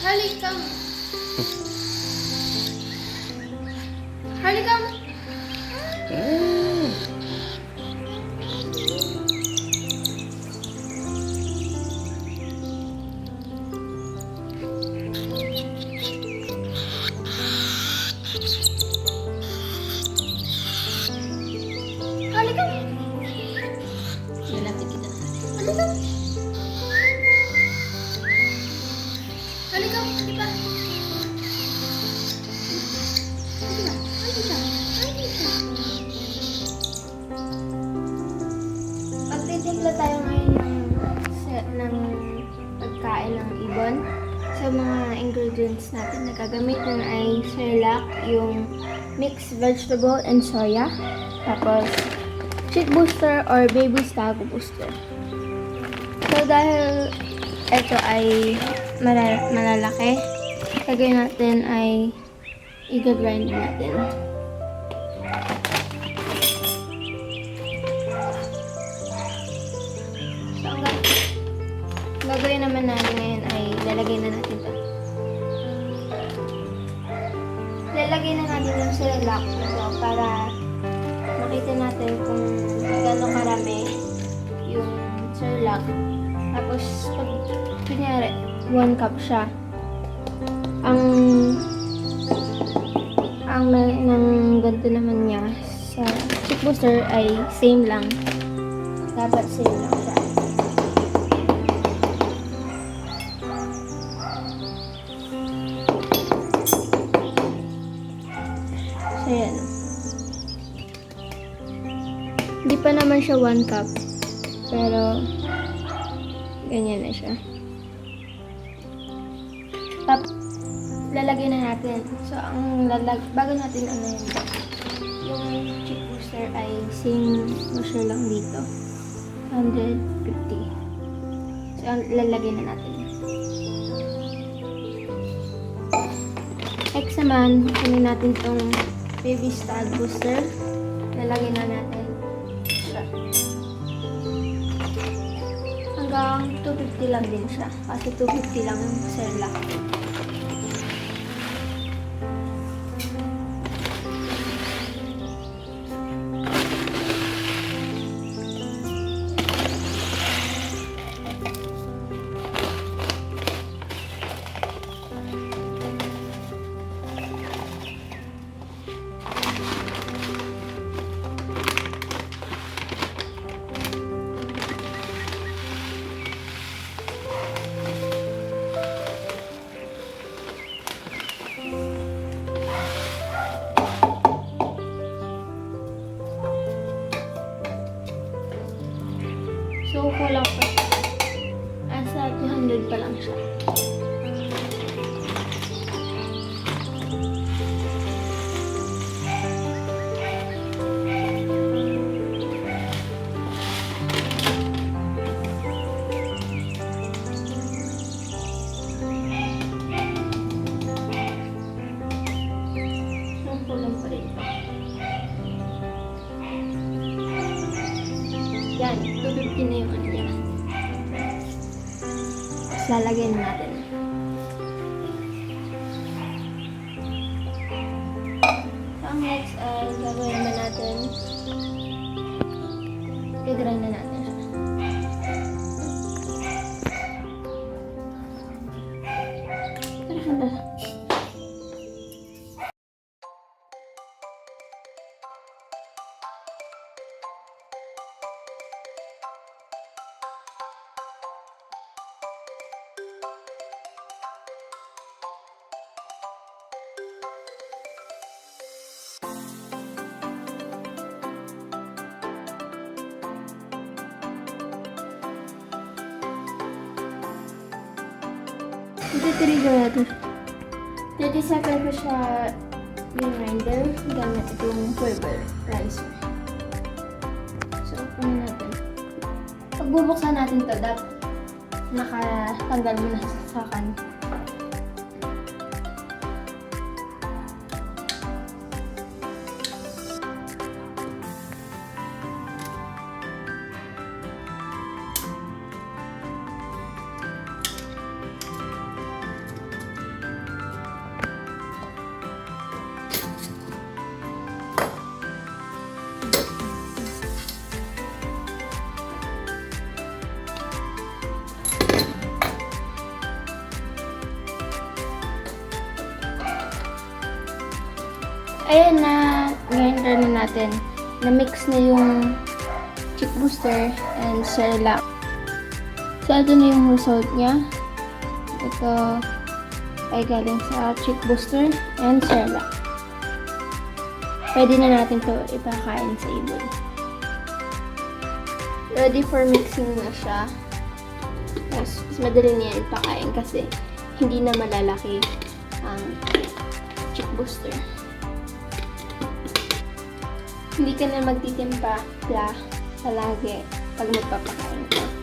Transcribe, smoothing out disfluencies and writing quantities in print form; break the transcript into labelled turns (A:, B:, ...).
A: Harlie, come. Harlie, come. Harlie, come.
B: Lalapit kita.
A: Harlie, come. Harlie, come. Di ba? Magtitimpla tayo ngayon ng pagkain ng ibon. So, mga ingredients natin na gagamitin ay CERELAC, yung mixed vegetable and soya. Tapos, chick booster or baby stag booster. So, dahil ito ay malalaki, gagawin natin ay i-grind natin. So, ang gagawin naman natin ngayon ay lalagay na natin ito. Lalagay na natin yung CERELAC ito para makita natin kung gano'ng karami yung CERELAC. Tapos, pag kunyari, 1 cup siya. Ang ng ganito naman niya sa chick booster ay same lang. Dapat same lang siya. So, yan. Hindi pa naman siya 1 cup. Pero, ganyan na siya. Tapos, lalagay na natin. So, bago natin yung chick booster ay same measure lang dito. 150. So, lalagay na natin. Next naman, kunin natin itong baby stag booster. Lalagay na natin siya. Hanggang 250 lang din siya. Kasi 250 lang yung CERELAC. So, kulang pa siya. Asa 200 pa lang siya. So, kulang pa rin. Yan, 250 na yung ano niya. Tapos lalagyan natin. So, ang next ay gagawin na natin. I-grind na natin siya. Ito-trigger natin. 30 seconds pa siya grinder gamit itong pulverizer. So, open natin. Pag bubuksan natin ito, dapat nakatanggal mo na sa kan. Ayan na, grinder na natin. Na-mix na yung chick booster and CERELAC. So, ito na yung result niya. Ito ay galing sa chick booster and CERELAC. Pwede na natin to ipakain sa ibon. Ready for mixing na siya. Mas madali niya ipakain kasi hindi na malalaki ang chick booster. Hindi ka na magtitimpa palagi pag magpapakain ka.